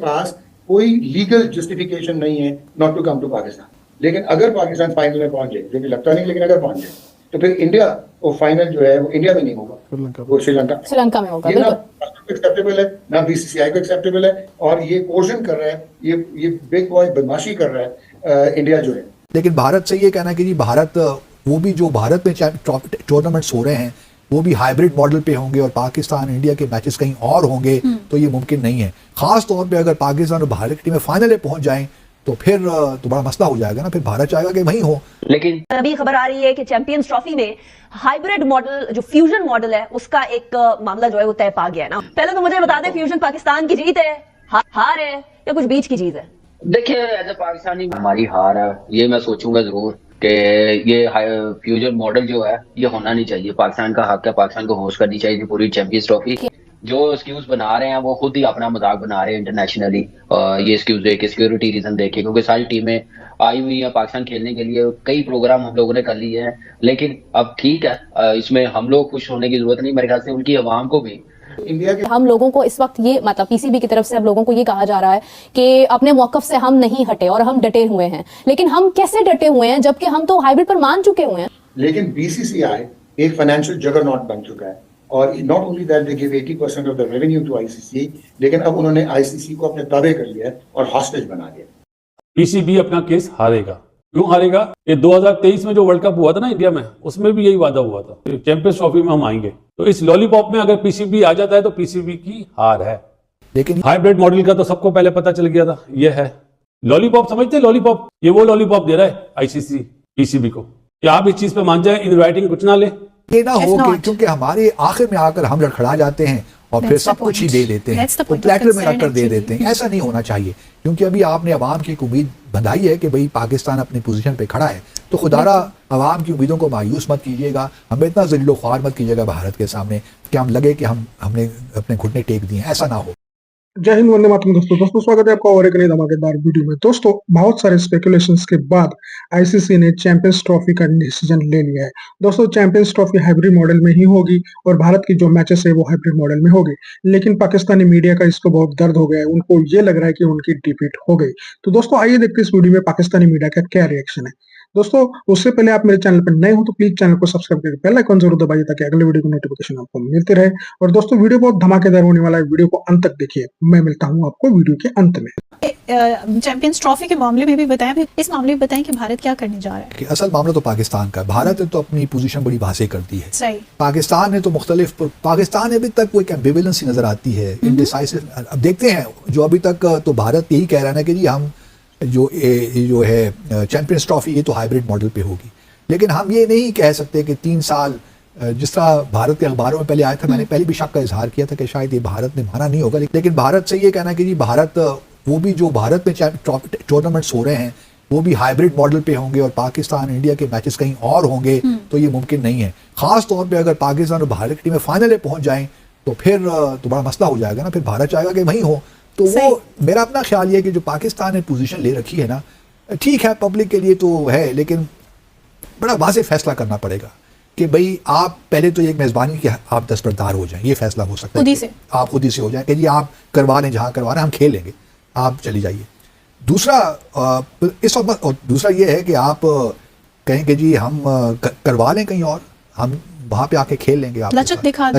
पास कोई legal justification नहीं है not to come to Pakistan. लेकिन अगर पाकिस्तान फाइनल में पहुंच जाए, जो कि लगता नहीं, लेकिन अगर पहुंच जाए तो फिर इंडिया वो फाइनल जो है वो इंडिया में नहीं होगा, वो श्रीलंका में होगा। ये ना एक्सेप्टेबल है, ना बीसीसीआई को एक्सेप्टेबल है, और ये कोशन कर रहा है, ये बिग बॉय बदमाशी कर रहा है इंडिया जो है। लेकिन भारत से ये कहना है कि जी भारत, वो भी जो भारत में टूर्नामेंट्स हो रहे हैं वो भी हाइब्रिड मॉडल पे होंगे और पाकिस्तान इंडिया के मैचेस कहीं और होंगे, तो ये मुमकिन नहीं है। खास तौर पे अगर पाकिस्तान और भारत की टीमें फाइनल में पहुंच जाएं तो फिर तो बड़ा मसला हो जाएगा ना, फिर भारत चाहेगा कि वहीं हो। लेकिन अभी खबर आ रही है कि चैंपियंस ट्रॉफी में हाइब्रिड मॉडल, जो फ्यूजन मॉडल है, उसका एक मामला जो है वो तय पा गया है ना। पहले तो मुझे बता दें, फ्यूजन पाकिस्तान की जीत है, हार है, या कुछ बीच की चीज है? देखिए, एज ए पाकिस्तानी हमारी हार है, ये मैं सोचूंगा जरूर कि ये फ्यूजन मॉडल जो है ये होना नहीं चाहिए। पाकिस्तान का हक है, पाकिस्तान को होस्ट करनी चाहिए पूरी चैंपियंस ट्रॉफी। जो एक्सक्यूज बना रहे हैं वो खुद ही अपना मजाक बना रहे हैं इंटरनेशनली, ये एक्सक्यूज देके, सिक्योरिटी रीजन देके, क्योंकि सारी टीमें आई हुई है पाकिस्तान खेलने के लिए। कई प्रोग्राम हम लोगों ने कर लिए हैं, लेकिन अब ठीक है, इसमें हम लोग खुश होने की जरूरत नहीं, मेरे ख्याल से उनकी आवाम को भी। इंडिया के हम लोगों को इस वक्त ये, मतलब पीसीबी की तरफ से हम लोगों को ये कहा जा रहा है कि अपने मौकफ से हम नहीं हटे और हम डटे हुए हैं। लेकिन हम कैसे डटे हुए हैं जबकि हम तो हाइब्रिड पर मान चुके हुए हैं? लेकिन बीसीसीआई एक फाइनेंशियल जगरनॉट बन चुका है, और not only that they give 80% of the revenue to ICC, लेकिन अब उन्होंने आईसीसी को अपने ताबे कर लिया है और हॉस्टेज बना दिया। पीसीबी अपना केस हारेगा। क्यों हारेगा? ये 2023 में जो वर्ल्ड कप हुआ था ना इंडिया में, उसमें भी यही वादा हुआ था, चैंपियंस ट्रॉफी में हम आएंगे। तो इस लॉलीपॉप में अगर पीसीबी आ जाता है तो पीसीबी की हार है। लेकिन हाइब्रिड मॉडल का तो सबको पहले पता चल गया था, ये है लॉलीपॉप। समझते हैं लॉलीपॉप? ये वो लॉलीपॉप दे रहा है आईसीसी पीसीबी को कि आप इस चीज पे मान जाए, इन राइटिंग कुछ ना ले। ये ना हो कि क्योंकि हमारे आखिर में आकर हम लड़खड़ा जाते हैं और फिर सब कुछ ही दे देते हैं, तो प्लेटर में रखकर दे देते हैं। ऐसा नहीं होना चाहिए, क्योंकि अभी आपने अवाम की एक उम्मीद बंधाई है कि भाई पाकिस्तान अपनी पोजीशन पे खड़ा है, तो खुदारा अवाम की उम्मीदों को मायूस मत कीजिएगा, हमें इतना ज़लीलो ख्वार मत कीजिएगा भारत के सामने कि हम लगे कि हमने अपने घुटने टेक दिए, ऐसा ना हो। जय हिंद, वंदे मातरम। दोस्तों स्वागत है आपका और एक नई धमाकेदार वीडियो में। दोस्तों, बहुत सारे स्पेकुलेशंस के बाद आईसीसी ने चैंपियंस ट्रॉफी का डिसीजन ले लिया है। दोस्तों, चैंपियंस ट्रॉफी हाइब्रिड मॉडल में ही होगी और भारत की जो मैचेस है वो हाइब्रिड मॉडल में होगी। लेकिन पाकिस्तानी मीडिया का इसको बहुत दर्द हो गया है, उनको ये लग रहा है कि उनकी डिफीट हो गई। तो दोस्तों, आइए देखते हैं इस वीडियो में पाकिस्तानी मीडिया का क्या रिएक्शन है। दोस्तों, उससे पहले आप मेरे चैनल पर नए हो तो प्लीज चैनल को सब्सक्राइब करके बेल आइकन जरूर दबाइए ताकि अगले वीडियो की नोटिफिकेशन आपको मिलते रहे। और दोस्तों, वीडियो बहुत धमाकेदार होने वाला है, वीडियो को अंत तक देखिए। मैं मिलता हूं आपको वीडियो के अंत में। चैंपियंस ट्रॉफी के मामले में भी बताएं, इस मामले में बताएं कि भारत क्या करने जा रहा है। कि असल मामला तो पाकिस्तान का, भारत ने तो अपनी पोजीशन बड़ी वाज़ेह कर दी है। सही। पाकिस्तान ने तो मुख्तलिफ, पाकिस्तान ने अभी तक वो एक एम्बिवेलेंस नजर आती है, इनडिसाइसिव। अब देखते हैं, जो अभी तक तो भारत यही कह रहा है ना कि जी हम जो है चैंपियंस ट्रॉफी ये तो हाइब्रिड मॉडल पे होगी, लेकिन हम ये नहीं कह सकते कि 3 साल, जिस तरह भारत के अखबारों में पहले आया था, मैंने पहले भी शक का इजहार किया था कि शायद ये भारत ने माना नहीं होगा, लेकिन भारत से ये कहना कि जी भारत, वो भी जो भारत में टूर्नामेंट्स हो रहे हैं वो भी हाइब्रिड मॉडल पे होंगे और पाकिस्तान इंडिया के मैचेस कहीं और होंगे, तो ये मुमकिन नहीं है। खास तौर पे अगर पाकिस्तान और भारत की टीमें फाइनल में पहुंच जाएं तो फिर तो बड़ा मसला हो जाएगा ना, फिर भारत चाहेगा कि वहीं हो। तो वो मेरा अपना ख्याल ये है कि जो पाकिस्तान ने पोजीशन ले रखी है ना, ठीक है पब्लिक के लिए तो है, लेकिन बड़ा वाज़ेह फैसला करना पड़ेगा कि भाई आप पहले तो एक मेज़बानी की आप दस्तबरदार हो जाएं, ये फैसला हो सकता है आप खुद ही से हो जाए कि जी आप करवा लें, जहाँ करवा लें हम खेल लेंगे, आप चली जाइए। दूसरा इस वक्त, दूसरा ये है कि आप कहें कि जी हम करवा लें कहीं और, हम वहां पे आके खेल लेंगे, आप लचक दिखा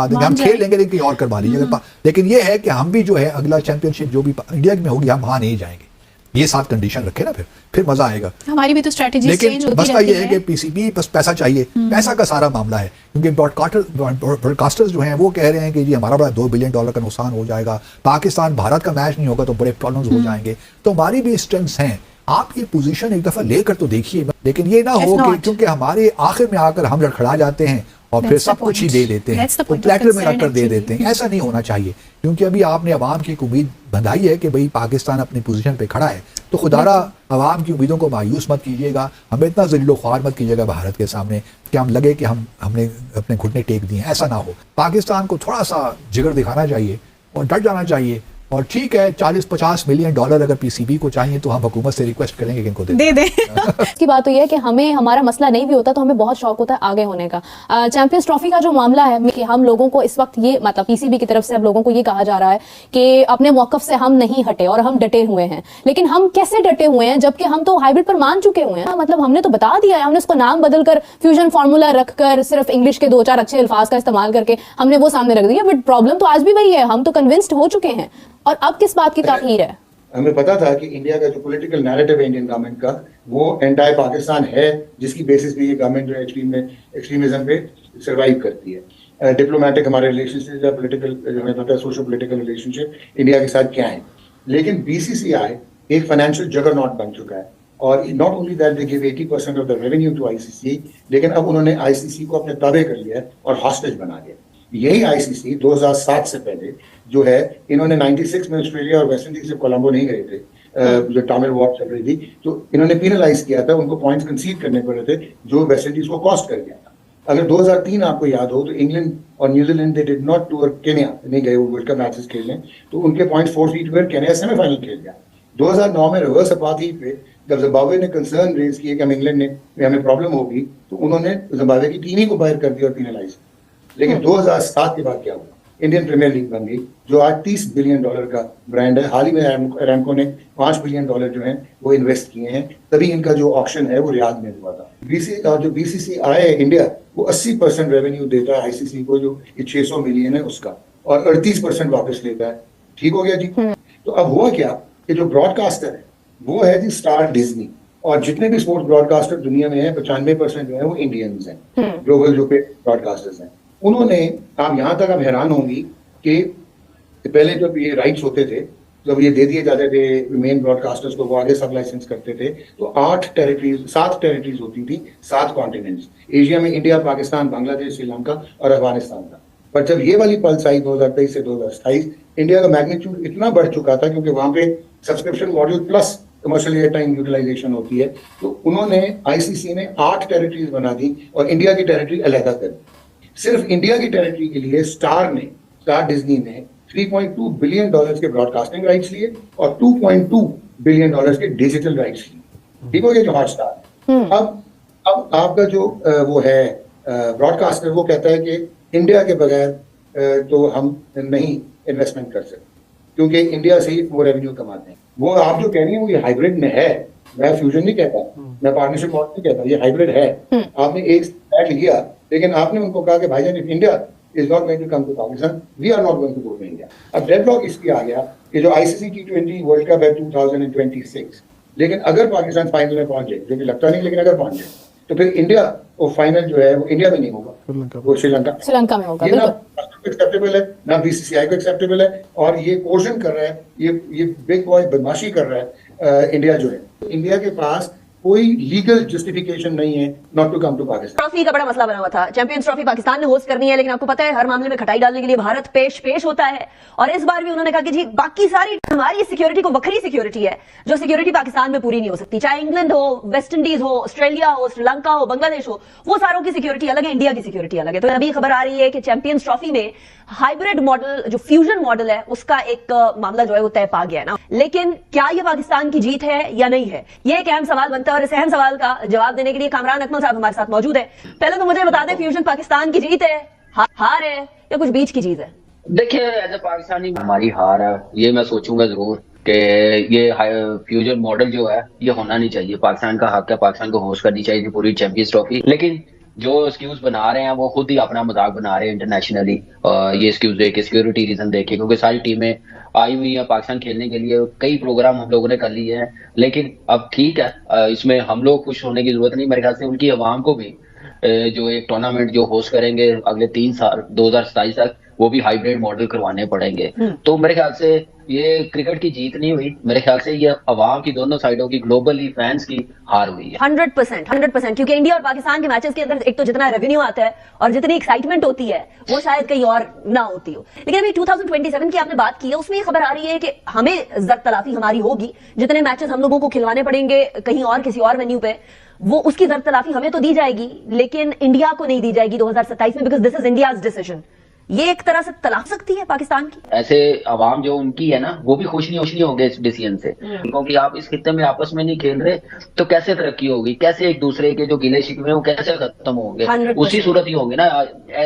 देंगे, हम खेल लेंगे, लेकिन कहीं और करवा लीजिए। लेकिन ये है कि हम भी जो है अगला चैंपियनशिप जो भी इंडिया में होगी हम वहां नहीं जाएंगे, ये 7 कंडीशन रखे ना, फिर मजा आएगा। हमारी भी तो स्ट्रेटजी चेंज होती लेकिन मसला ये है कि पीसीबी बस पैसा चाहिए, पैसा का सारा मामला है, क्योंकि ब्रॉडकास्टर्स जो हैं वो कह रहे हैं कि जी हमारा बड़ा $2 बिलियन का नुकसान हो जाएगा, पाकिस्तान भारत का मैच नहीं होगा तो बड़े प्रॉब्लम्स हो जाएंगे। तो हमारी भी स्ट्रेंथ्स हैं, आप ये पोजीशन एक दफा लेकर तो देखिए, लेकिन ये ना हो कि क्योंकि हमारे आखिर में आकर हम लड़खड़ा जाते हैं और फिर सब कुछ ही दे देते हैं, तो प्लेटर में रखकर दे देते हैं। ऐसा नहीं होना चाहिए, क्योंकि अभी आपने अवाम की एक उम्मीद बंधाई है कि भाई पाकिस्तान अपनी पोजीशन पे खड़ा है, तो खुदारा अवाम की उम्मीदों को मायूस मत कीजिएगा, हमें इतना ज़लीलो ख्वार मत कीजिएगा भारत के सामने कि हम लगे कि हमने अपने घुटने टेक दिए, ऐसा ना हो। पाकिस्तान को थोड़ा सा जिगर दिखाना चाहिए और डट जाना चाहिए और ठीक है, 40-50 मिलियन डॉलर अगर पीसीबी को चाहिए तो हम हुकूमत से रिक्वेस्ट करेंगे कि इनको दे दे इसकी बात तो यह है कि हमें हमारा मसला नहीं भी होता तो हमें बहुत शौक होता है आगे होने का। चैंपियंस ट्रॉफी का जो मामला है कि हम लोगों को इस वक्त ये मतलब पीसीबी की तरफ से हम लोगों को ये कहा जा रहा है कि अपने मौकफ से हम नहीं हटे और हम डटे हुए हैं। लेकिन हम कैसे डटे हुए हैं जबकि हम तो हाइब्रिड पर मान चुके हुए हैं। मतलब हमने तो बता दिया है, हमने उसको नाम बदलकर फ्यूजन फार्मूला रखकर सिर्फ इंग्लिश के 2-4 अच्छे अल्फाज का इस्तेमाल करके हमने वो सामने रख दिया, बट प्रॉब्लम तो आज भी वही है। हम तो कन्विंस्ड हो चुके हैं और अब किस बात की ताखीर है? हमें पता था कि इंडिया का जो पॉलिटिकल नैरेटिव है इंडियन गवर्नमेंट का, वो एंटायर पाकिस्तान है, जिसकी बेसिस पे ये गवर्नमेंट जो एक्सट्रीमिज्म पे सर्वाइव करती है। डिप्लोमेटिक हमारे रिलेशनशिप या पॉलिटिकल हमें पता है सोशल पॉलिटिकल रिलेशनशिप इंडिया के साथ क्या है। लेकिन बीसीसीआई एक फाइनेंशियल जगरनॉट बन चुका है और not only that they give 80% of the revenue to ICC, लेकिन अब उन्होंने आईसीसी को अपने ताबे कर लिया है और हॉस्टेज बना दिया। यही आईसीसी 2007 से पहले जो है, इन्होंने 96 में ऑस्ट्रेलिया और वेस्ट इंडीज से कोलंबो नहीं गए थे, जो तमिल वॉर चल रही थी, तो इन्होंने पेनलाइज किया था, उनको पॉइंट्स कंसीड करने पड़े थे जो वेस्ट इंडीज को कॉस्ट कर गया था। अगर 2003 आपको याद हो तो इंग्लैंड और New Zealand they did not tour, Kenya नहीं गए वो वर्ल्ड कप मैचेस खेलने, तो उनके पॉइंट्स फोरफीट हुए, केन्या सेमीफाइनल खेल गया। 2009 में रिवर्स अपार्थाइड पे जब जिम्बाब्वे ने कंसर्न रेज किए कि हम इंग्लैंड ने हमें प्रॉब्लम होगी, तो उन्होंने जिम्बाब्वे की टीम ही को बाहर कर दिया और पेनलाइज। लेकिन 2007 के बाद क्या हुआ? इंडियन प्रीमियर लीग बन गई जो आज $30 बिलियन का ब्रांड है। हाल ही में अरामको ने $5 बिलियन जो है वो इन्वेस्ट किए हैं, तभी इनका जो ऑक्शन है वो रियाद में हुआ था। जो बीसीसीआई है इंडिया, वो 80% रेवेन्यू देता है आईसीसी को, जो 600 मिलियन है उसका, और 38% वापस लेता है। ठीक हो गया जी। तो अब हुआ क्या कि जो ब्रॉडकास्टर है वो है जी स्टार डिज्नी, और जितने भी स्पोर्ट्स ब्रॉडकास्टर दुनिया में है 95% जो है वो इंडियंस हैं, ग्लोबल जो पे ब्रॉडकास्टर्स हैं। उन्होंने, आप यहाँ तक आप हैरान होंगी कि पहले जब ये राइट्स होते थे, जब ये दे दिए जाते थे मेन ब्रॉडकास्टर्स को, वो आगे सब लाइसेंस करते थे, तो 7 टेरिटरीज होती थी, 7 कॉन्टिनेंट्स। एशिया में इंडिया, पाकिस्तान, बांग्लादेश, श्रीलंका और अफगानिस्तान था। पर जब ये वाली पल्स आई 2023 से 2027, इंडिया का मैग्नीट्यूड इतना बढ़ चुका था, क्योंकि वहां पे subscription module plus commercial air time utilisation होती है, तो उन्होंने आईसीसी ने 8 टेरिटरीज बना दी और इंडिया की टेरिटरी अलहदा कर दी। सिर्फ इंडिया की टेरिटरी के लिए स्टार डिज्नी ने $3.2 बिलियन के ब्रॉडकास्टिंग राइट्स लिए और $2.2 बिलियन के डिजिटल राइट्स लिए। ठीक हो गया जो हॉटस्टार। अब आपका जो वो है ब्रॉडकास्टर, वो कहता है कि इंडिया के बगैर तो हम नहीं इन्वेस्टमेंट कर सकते, क्योंकि इंडिया से ही वो रेवेन्यू कमाते हैं। वो आप जो कह रही हैं वो ये हाइब्रिड में है, मैं फ्यूजन नहीं कहता, मैं पार्टनरशिप मॉडल नहीं कहता, ये हाइब्रिड है। आपने एक स्टैक लिया, लेकिन आपने उनको कहा कि भाईजान if India is not going to come to Pakistan, we are not going to go to India. अब डेडलॉक इसकी आ गया कि जो आईसीसी T20 वर्ल्ड कप है 2026, लेकिन अगर पाकिस्तान फाइनल में पहुंचे, जो कि लगता नहीं, लेकिन अगर पहुंचे, तो फिर इंडिया वो फाइनल जो है वो इंडिया में नहीं होगा, वो श्रीलंका में होगा। ये ना एक्सेप्टेबल है, ना बीसीसीआई को एक्सेप्टेबल है, और ये कोशन कर रहा है, ये बिग बॉय बदमाशी कर रहा है इंडिया जो है। इंडिया के पास कोई लीगल जस्टिफिकेशन नहीं है not to come to Pakistan. Trophy का बड़ा मसला बना हुआ था, चैंपियंस ट्रॉफी पाकिस्तान ने होस्ट करनी है, लेकिन आपको पता है हर मामले में खटाई डालने के लिए भारत पेश होता है। और इस बार भी उन्होंने कहा कि जी बाकी सारी हमारी सिक्योरिटी को बखरी सिक्योरिटी है, जो सिक्योरिटी पाकिस्तान में पूरी नहीं हो सकती, चाहे इंग्लैंड हो, वेस्ट इंडीज हो, ऑस्ट्रेलिया हो, श्रीलंका हो, बांग्लादेश हो, वो सारों की सिक्योरिटी अलग है, इंडिया की सिक्योरिटी अलग है। तो अभी खबर आ रही है कि चैंपियंस ट्रॉफी में हाइब्रिड मॉडल, जो फ्यूजन मॉडल है, उसका एक मामला जो है वो तय पा गया ना। लेकिन क्या ये पाकिस्तान की जीत है या नहीं है, ये एक अहम सवाल बनता है, और इस अहम सवाल का जवाब देने के लिए कामरान अकमल साहब हमारे साथ मौजूद है। पहले तो मुझे बता दें, फ्यूजन पाकिस्तान की जीत है, हार है, या कुछ बीच की जीत है? देखिए, एज ए पाकिस्तानी हमारी हार है, ये मैं सोचूंगा जरूर कि ये फ्यूजन मॉडल जो है ये होना नहीं चाहिए। पाकिस्तान का हक है, पाकिस्तान को होस्ट करनी चाहिए थी पूरी चैंपियंस ट्रॉफी, लेकिन जो एक्सक्यूज बना रहे हैं वो खुद ही अपना मजाक बना रहे हैं इंटरनेशनली। ये एक्सक्यूज देके, सिक्योरिटी रीजन देके, क्योंकि सारी टीमें आई हुई है पाकिस्तान खेलने के लिए, कई प्रोग्राम हम लोगों ने कर लिए हैं। लेकिन अब ठीक है, इसमें हम लोग खुश होने की जरूरत नहीं, मेरे ख्याल से उनकी अवाम को भी जो एक टूर्नामेंट जो होस्ट करेंगे अगले 3 साल 2027 तक, वो भी हाइब्रिड मॉडल करवाने पड़ेंगे। तो मेरे ख्याल से ये क्रिकेट की जीत नहीं हुई, मेरे ख्याल से ये अवाम की दोनों साइडों की, ग्लोबली फैंस की हार हुई है। 100%, क्योंकि इंडिया और पाकिस्तान के मैचेस के अंदर एक तो जितना रेवेन्यू आता है और जितनी एक्साइटमेंट होती है वो शायद कहीं और ना होती हो। लेकिन अभी 2027 की आपने बात की है, उसमें ये खबर आ रही है कि हमें जर तलाफी हमारी होगी, जितने मैचेस हम लोगों को खिलवाने पड़ेंगे कहीं और किसी और वेन्यू पे, वो उसकी जर तलाफी हमें तो दी जाएगी, लेकिन इंडिया को नहीं दी जाएगी 2027 में, because this is India's decision. ये एक तरह से तलाक सकती है पाकिस्तान की। ऐसे आवाम जो उनकी है ना, वो भी खुश नहीं होंगे इस डिसीजन से, क्योंकि आप इस खित्ते में आपस में नहीं खेल रहे तो कैसे तरक्की होगी, कैसे एक दूसरे के जो गिले शिकवे वो कैसे खत्म होंगे, 100% उसी सूरत ही होंगे ना।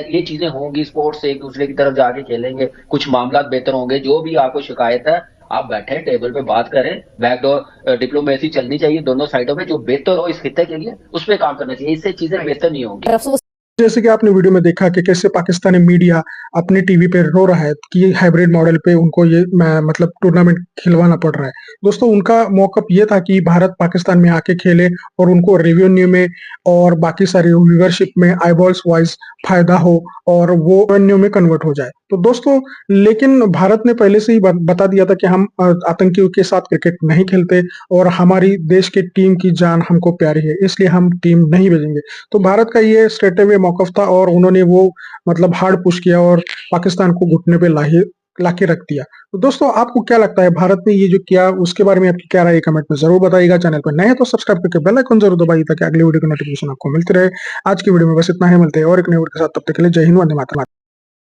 ये चीजें होंगी, स्पोर्ट्स से एक दूसरे की तरफ जाके खेलेंगे, कुछ मामला बेहतर होंगे। जो भी आपको शिकायत है, आप बैठे टेबल पे बात करें, बैकडोर डिप्लोमेसी चलनी चाहिए दोनों साइडों में, जो बेहतर हो इस खित्ते के लिए उस पर काम करना चाहिए। इससे चीजें बेहतर नहीं होंगी। अफसोस जैसे कि आपने वीडियो में देखा कि कैसे पाकिस्तानी मीडिया अपने टीवी पे रो रहा है कि हाइब्रिड मॉडल पे उनको ये मतलब टूर्नामेंट खिलवाना पड़ रहा है। दोस्तों, उनका मौकफ ये था कि भारत पाकिस्तान में आके खेले और उनको रेवेन्यू में और बाकी सारी व्यूअरशिप में आईबॉल्स वाइज फायदा हो और वो रेवेन्यू में कन्वर्ट हो जाए। तो दोस्तों, लेकिन भारत ने पहले से ही बता दिया था कि हम आतंकियों के साथ क्रिकेट नहीं खेलते और हमारी देश की टीम की जान हमको प्यारी है, इसलिए हम टीम नहीं भेजेंगे। तो भारत का ये स्ट्रेट अवे मौकफ था और उन्होंने वो मतलब हार्ड पुश किया और पाकिस्तान को घुटने पे लाके रख दिया। तो दोस्तों, आपको क्या लगता है भारत ने ये जो किया उसके बारे में आपकी क्या राय है, कमेंट में जरूर बताइएगा। चैनल पर नए हैं तो सब्सक्राइब करके बेल आइकन जरूर दबाइए ताकि अगली वीडियो की नोटिफिकेशन आपको मिलती रहे। आज की वीडियो में बस इतना ही, मिलते हैं और एक नई वीडियो के साथ। तब तक के लिए जय हिंद, वंदे मातरम।